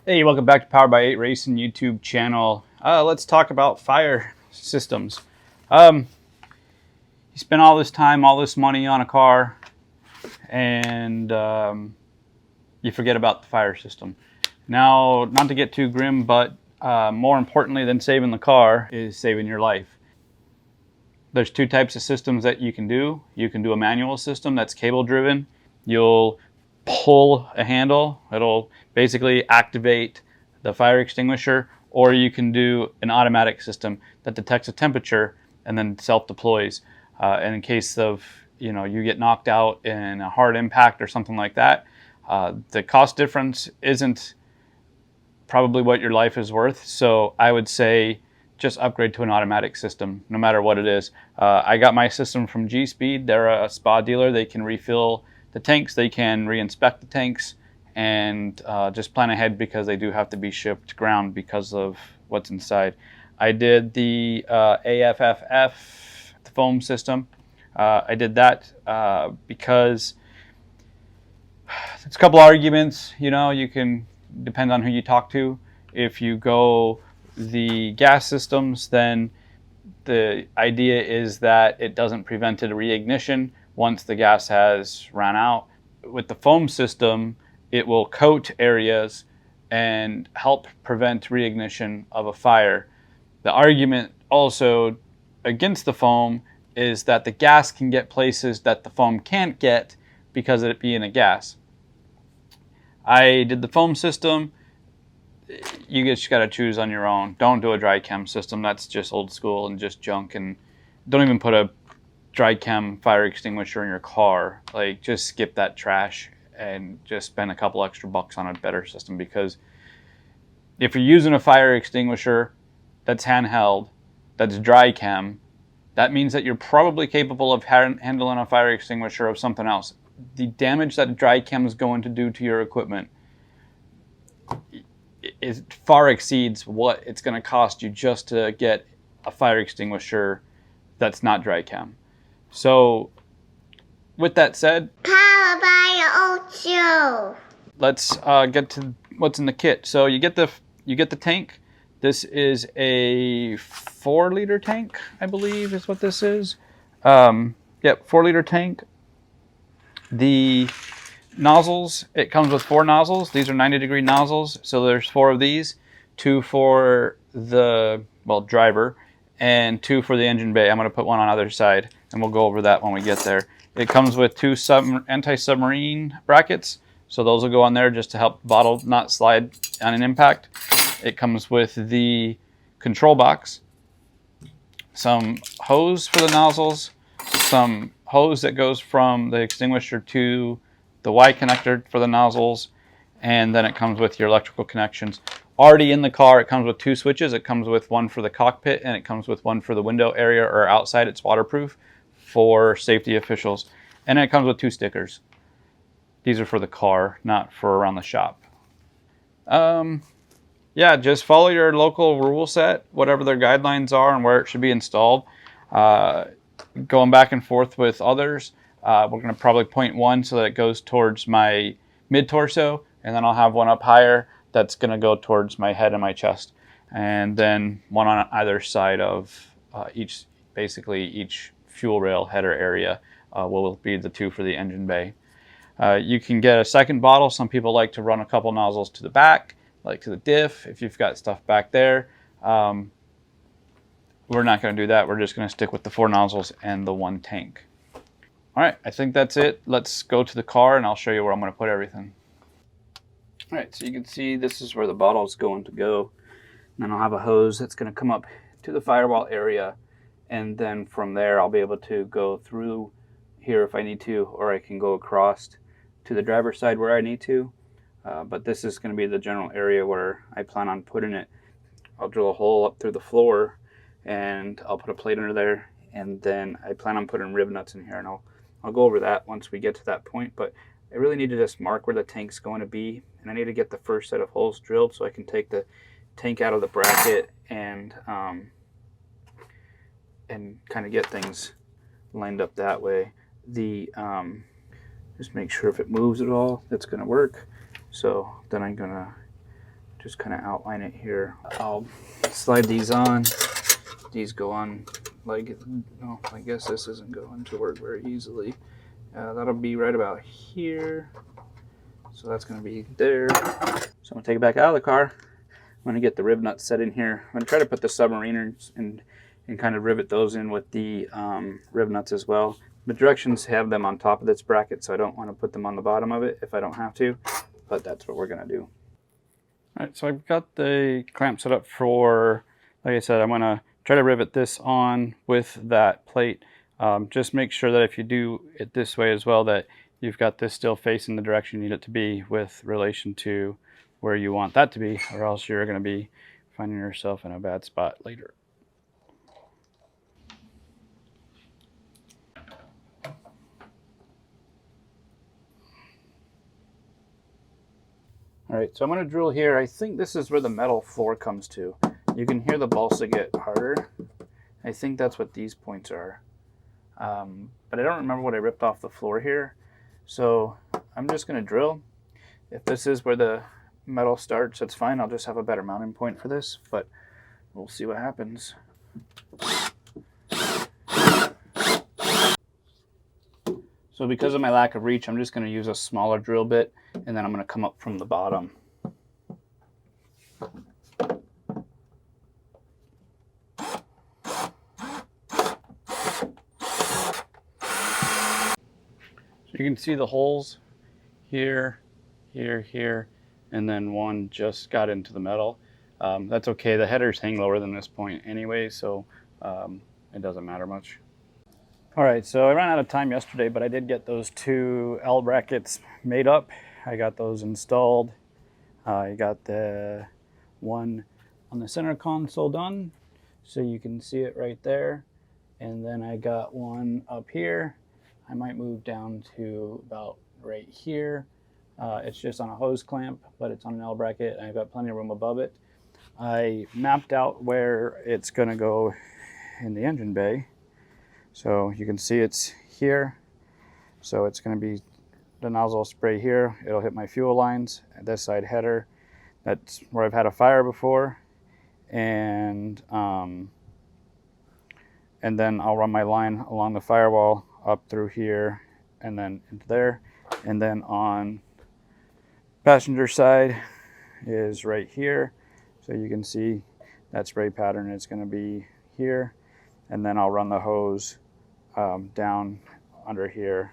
Hey, welcome back to Powered by 8 Racing YouTube channel. Let's talk about fire systems. You spend all this time, all this money on a car, and you forget about the fire system. Now, not to get too grim, but more importantly than saving the car is saving your life. There's two types of systems that you can do. You can do a manual system that's cable driven. You'll pull a handle, it'll basically activate the fire extinguisher, or you can do an automatic system that detects a temperature and then self-deploys. And in case of you get knocked out in a hard impact or something like that, the cost difference isn't probably what your life is worth. So I would say just upgrade to an automatic system, no matter what it is. I got my system from G-Speed. They're a SPA dealer. They can refill the tanks, they can re-inspect the tanks, and just plan ahead because they do have to be shipped ground because of what's inside. I did the AFFF, the foam system. I did that because it's a couple arguments. You can depend on who you talk to. If you go the gas systems, then the idea is that it doesn't prevent a reignition once the gas has run out. With the foam system, it will coat areas and help prevent reignition of a fire. The argument also against the foam is that the gas can get places that the foam can't get because of it being a gas. I did the foam system. You just got to choose on your own. Don't do a dry chem system. That's just old school and just junk. And don't even put a dry chem fire extinguisher in your car. Like, just skip that trash and just spend a couple extra bucks on a better system, because if you're using a fire extinguisher that's handheld, that's dry chem, that means that you're probably capable of handling a fire extinguisher of something else. The damage that dry chem is going to do to your equipment far exceeds what it's going to cost you just to get a fire extinguisher that's not dry chem. So, with that said, Powered by Ocho. let's get to what's in the kit. So you get the tank. This is a 4-liter tank, I believe, is what this is. Yep, 4-liter tank. The nozzles, it comes with 4 nozzles. These are 90-degree nozzles, so there's 4 of these, 2 for the driver, and 2 for the engine bay. I'm going to put one on either side, and we'll go over that when we get there. It comes with 2 anti-submarine brackets, so those will go on there just to help the bottle not slide on an impact. It comes with the control box, some hose for the nozzles, some hose that goes from the extinguisher to the Y connector for the nozzles, and then it comes with your electrical connections. Already in the car, it comes with 2 switches. It comes with one for the cockpit, and it comes with one for the window area or outside. It's waterproof for safety officials. And then it comes with 2 stickers. These are for the car, not for around the shop. Yeah, just follow your local rule set, whatever their guidelines are and where it should be installed. Going back and forth with others, we're going to probably point one so that it goes towards my mid-torso, and then I'll have one up higher that's going to go towards my head and my chest, and then one on either side of each fuel rail header area will be the 2 for the engine bay. You can get a second bottle. Some people like to run a couple nozzles to the back, like to the diff, if you've got stuff back there. We're not going to do that. We're just going to stick with the 4 nozzles and the 1 tank. All right, I think that's it. Let's go to the car and I'll show you where I'm going to put everything. All right, so you can see this is where the bottle is going to go. And then I'll have a hose that's going to come up to the firewall area. And then from there, I'll be able to go through here if I need to, or I can go across to the driver's side where I need to. But this is going to be the general area where I plan on putting it. I'll drill a hole up through the floor, and I'll put a plate under there. And then I plan on putting rib nuts in here, and I'll go over that once we get to that point. But I really need to just mark where the tank's going to be, and I need to get the first set of holes drilled so I can take the tank out of the bracket and kind of get things lined up that way. Just make sure if it moves at all, it's going to work. So then I'm going to just kind of outline it here. I'll slide these on. These go on like, no, I guess this isn't going to work very easily. That'll be right about here. So that's going to be there. So I'm going to take it back out of the car. I'm going to get the rib nuts set in here. I'm going to try to put the submariners and kind of rivet those in with the rib nuts as well. The directions have them on top of this bracket, so I don't want to put them on the bottom of it if I don't have to, but that's what we're going to do. All right, so I've got the clamp set up for, like I said, I'm going to try to rivet this on with that plate. Just make sure that if you do it this way as well, that you've got this still facing the direction you need it to be with relation to where you want that to be, or else you're going to be finding yourself in a bad spot later. All right, so I'm going to drill here. I think this is where the metal floor comes to. You can hear the balsa get harder. I think that's what these points are. But I don't remember what I ripped off the floor here. So I'm just going to drill. If this is where the metal starts, that's fine. I'll just have a better mounting point for this, but we'll see what happens. So because of my lack of reach, I'm just going to use a smaller drill bit, and then I'm going to come up from the bottom. You can see the holes here, here, here, and then one just got into the metal. That's okay. The headers hang lower than this point anyway, so it doesn't matter much. All right, so I ran out of time yesterday, but I did get those two L brackets made up. I got those installed. I got the one on the center console done, so you can see it right there. And then I got one up here. I might move down to about right here. It's just on a hose clamp, but it's on an L bracket, and I've got plenty of room above it. I mapped out where it's going to go in the engine bay. So you can see it's here. So it's going to be the nozzle spray here. It'll hit my fuel lines. This side header, that's where I've had a fire before. And then I'll run my line along the firewall up through here and then into there. And then on passenger side is right here. So you can see that spray pattern is going to be here. And then I'll run the hose down under here,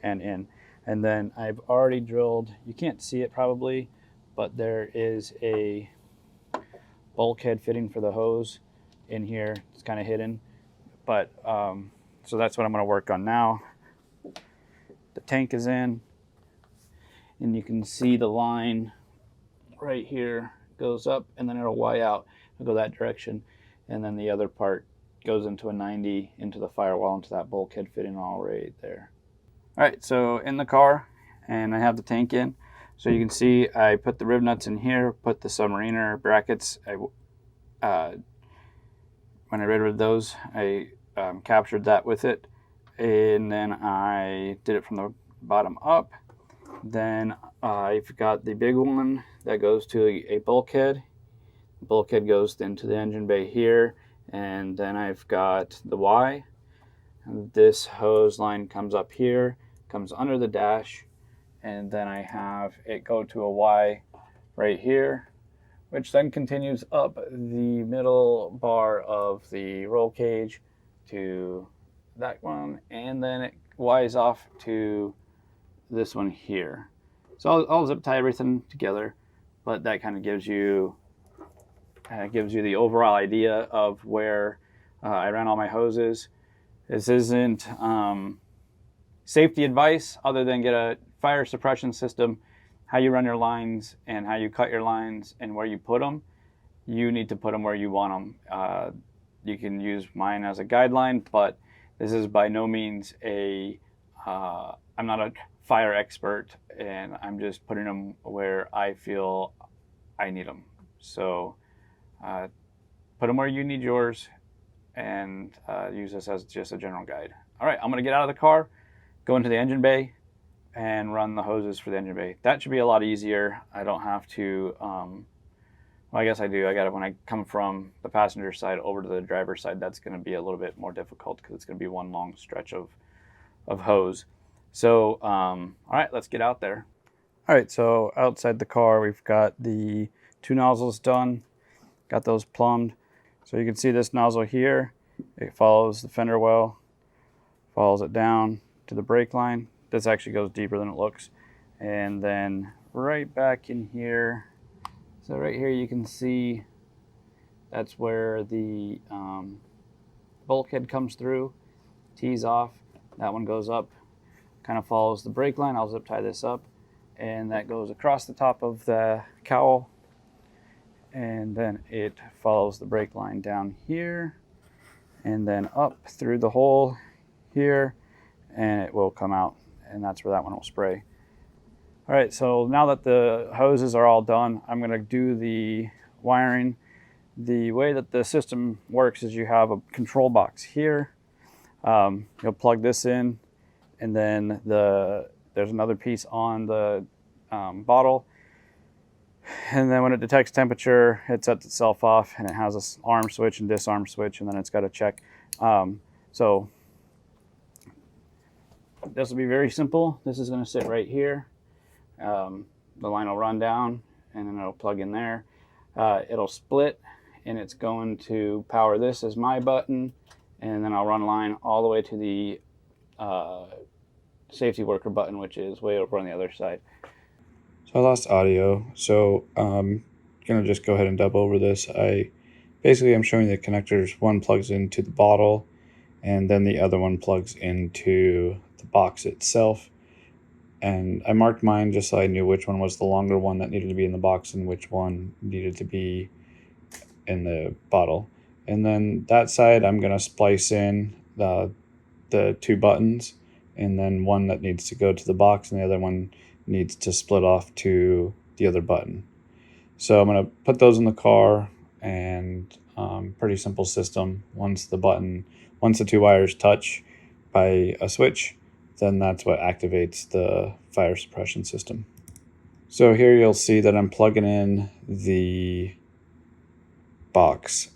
and in. And then I've already drilled, you can't see it probably, but there is a bulkhead fitting for the hose in here. It's kind of hidden, but so that's what I'm going to work on now. The tank is in, and you can see the line right here goes up, and then it'll Y out. It'll go that direction, and then the other part goes into a 90 into the firewall, into that bulkhead fitting all right there. All right, so in the car, and I have the tank in. So you can see I put the rib nuts in here, put the submariner brackets. When I rid of those, I captured that with it, and then I did it from the bottom up. Then I've got the big one that goes to a bulkhead. The bulkhead goes into the engine bay here, and then I've got the Y. And this hose line comes up here, comes under the dash, and then I have it go to a Y right here, which then continues up the middle bar of the roll cage to that one, and then it Y's off to this one here. So I'll zip tie everything together, but that kind of gives you the overall idea of where I ran all my hoses. This isn't safety advice other than get a fire suppression system. How you run your lines and how you cut your lines and where you put them, you need to put them where you want them. You can use mine as a guideline, but this is by no means I'm not a fire expert, and I'm just putting them where I feel I need them. So put them where you need yours, and use this as just a general guide. All right, I'm gonna get out of the car, go into the engine bay, and run the hoses for the engine bay. That should be a lot easier. I don't have to, well, I guess I do. I got it when I come from the passenger side over to the driver's side. That's going to be a little bit more difficult because it's going to be one long stretch of hose. So, all right, let's get out there. All right, so outside the car, we've got the 2 nozzles done, got those plumbed. So you can see this nozzle here, it follows the fender well, follows it down to the brake line. This actually goes deeper than it looks. And then right back in here, so right here you can see that's where the bulkhead comes through, tees off. That one goes up, kind of follows the brake line. I'll zip tie this up, and that goes across the top of the cowl, and then it follows the brake line down here, and then up through the hole here, and it will come out, and that's where that one will spray. All right, so now that the hoses are all done, I'm going to do the wiring. The way that the system works is you have a control box here. You'll plug this in, and then there's another piece on the bottle, and then when it detects temperature, it sets itself off, and it has this arm switch and disarm switch, and then it's got to check. So this will be very simple. This is going to sit right here. The line will run down, and then it'll plug in there. It'll split, and it's going to power this as my button, and then I'll run line all the way to the safety worker button, which is way over on the other side. So I lost audio, so I'm gonna just go ahead and dub over this. I'm showing the connectors. One plugs into the bottle, and then the other one plugs into the box itself. And I marked mine just so I knew which one was the longer one that needed to be in the box and which one needed to be in the bottle. And then that side, I'm gonna splice in the 2 buttons, and then one that needs to go to the box and the other one needs to split off to the other button. So I'm gonna put those in the car, and pretty simple system. Once the 2 wires touch by a switch, then that's what activates the fire suppression system. So here you'll see that I'm plugging in the box.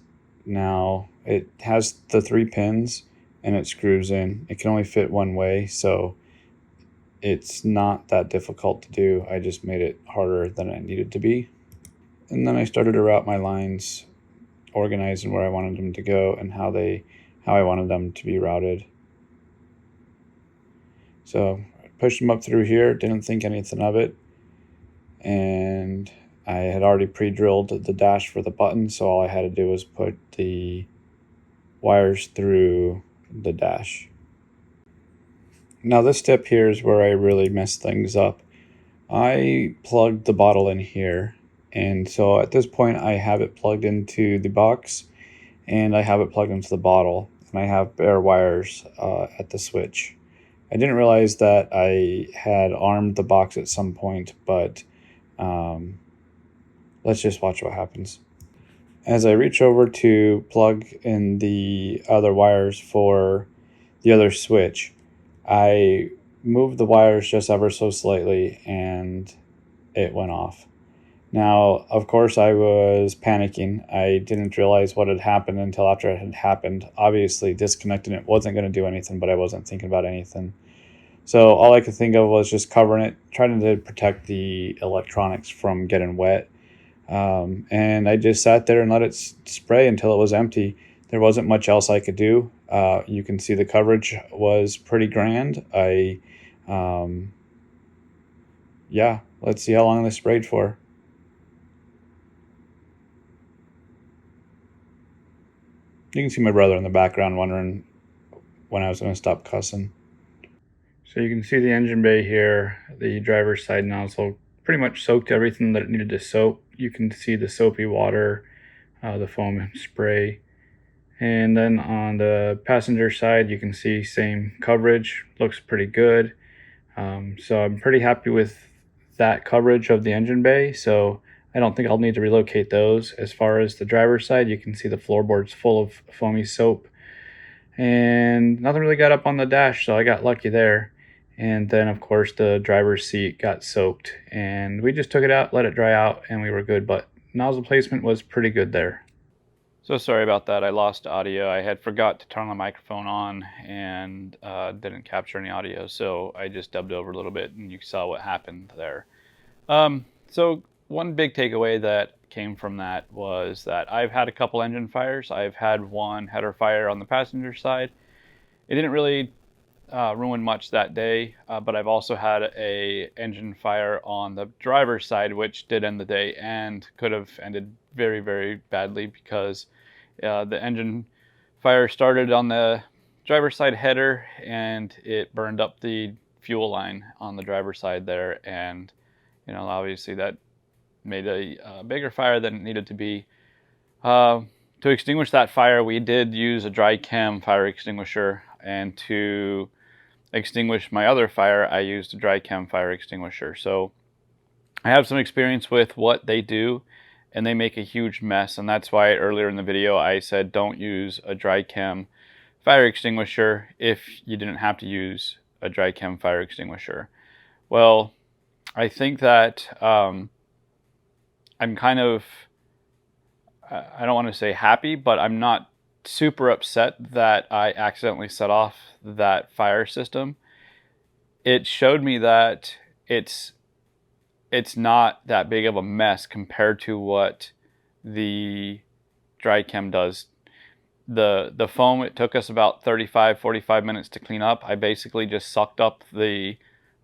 Now it has the 3 pins and it screws in. It can only fit one way, so it's not that difficult to do. I just made it harder than it needed to be. And then I started to route my lines, organizing where I wanted them to go and how I wanted them to be routed. So I pushed them up through here, didn't think anything of it, and I had already pre-drilled the dash for the button, so all I had to do was put the wires through the dash. Now this step here is where I really messed things up. I plugged the bottle in here, and so at this point I have it plugged into the box, and I have it plugged into the bottle, and I have bare wires at the switch. I didn't realize that I had armed the box at some point, but let's just watch what happens. As I reach over to plug in the other wires for the other switch, I moved the wires just ever so slightly and it went off. Now, of course, I was panicking. I didn't realize what had happened until after it had happened. Obviously, disconnecting it wasn't going to do anything, but I wasn't thinking about anything. So all I could think of was just covering it, trying to protect the electronics from getting wet. And I just sat there and let it spray until it was empty. There wasn't much else I could do. You can see the coverage was pretty grand. Yeah, let's see how long this sprayed for. You can see my brother in the background wondering when I was going to stop cussing. So you can see the engine bay here, the driver's side nozzle pretty much soaked everything that it needed to soak. You can see the soapy water, the foam spray. And then on the passenger side, you can see same coverage, looks pretty good. So I'm pretty happy with that coverage of the engine bay. So I don't think I'll need to relocate those. As far as the driver's side, you can see the floorboard's full of foamy soap. And nothing really got up on the dash, so I got lucky there. And then of course the driver's seat got soaked, and we just took it out, let it dry out, and we were good. But nozzle placement was pretty good there. So sorry about that. I lost audio. I had forgot to turn the microphone on and didn't capture any audio, so I just dubbed over a little bit, and you saw what happened there. So one big takeaway that came from that was that I've had a couple engine fires. I've had one header fire on the passenger side. It didn't really ruin much that day, but I've also had a engine fire on the driver's side, which did end the day and could have ended very, very badly, because the engine fire started on the driver's side header and it burned up the fuel line on the driver's side there, and obviously that made a bigger fire than it needed to be. To extinguish that fire, we did use a dry chem fire extinguisher, and to extinguish my other fire, I used a dry chem fire extinguisher. So I have some experience with what they do, and they make a huge mess, and that's why earlier in the video I said don't use a dry chem fire extinguisher if you didn't have to use a dry chem fire extinguisher. Well, I think that I'm kind of, I don't want to say happy, but I'm not super upset that I accidentally set off that fire system. It showed me that it's not that big of a mess compared to what the dry chem does. The foam, it took us about 45 minutes to clean up. I basically just sucked up the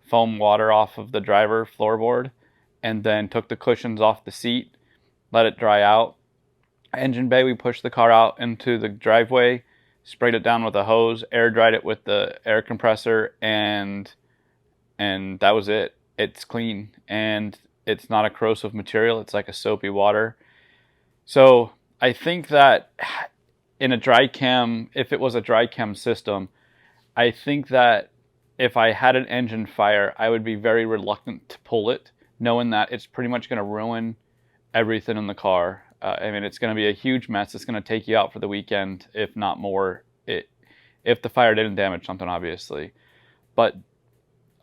foam water off of the driver floorboard and then took the cushions off the seat, let it dry out. Engine bay, we pushed the car out into the driveway, sprayed it down with a hose, air dried it with the air compressor, and that was it. It's clean, and it's not a corrosive material. It's like a soapy water. So I think that in a dry chem, if it was a dry chem system, I think that if I had an engine fire, I would be very reluctant to pull it, knowing that it's pretty much going to ruin everything in the car. I mean, it's going to be a huge mess. It's going to take you out for the weekend, if not more, if the fire didn't damage something, obviously. But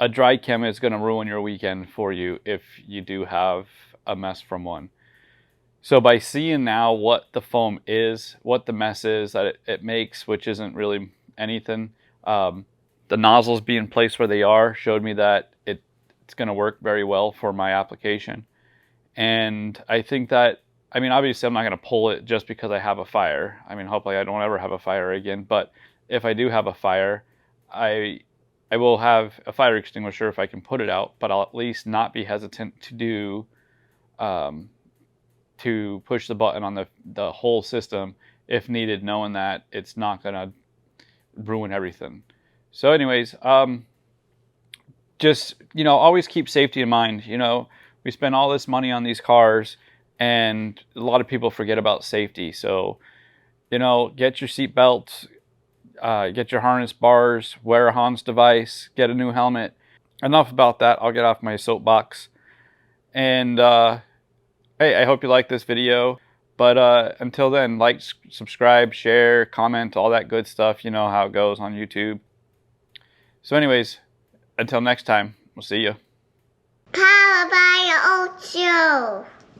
a dry chem is going to ruin your weekend for you if you do have a mess from one. So by seeing now what the foam is, what the mess is that it makes, which isn't really anything, the nozzles being placed where they are showed me that it's going to work very well for my application. And I think that, I mean, obviously I'm not going to pull it just because I have a fire. I mean, hopefully I don't ever have a fire again. But if I do have a fire, I will have a fire extinguisher if I can put it out. But I'll at least not be hesitant to push the button on the whole system if needed, knowing that it's not going to ruin everything. So anyways, just, always keep safety in mind. We spend all this money on these cars, and a lot of people forget about safety. So, get your seat belts, get your harness bars, wear a Hans device, get a new helmet. Enough about that. I'll get off my soapbox. And hey, I hope you like this video. But until then, like, subscribe, share, comment, all that good stuff. You know how it goes on YouTube. So anyways, until next time, we'll see you. Powered by the old show.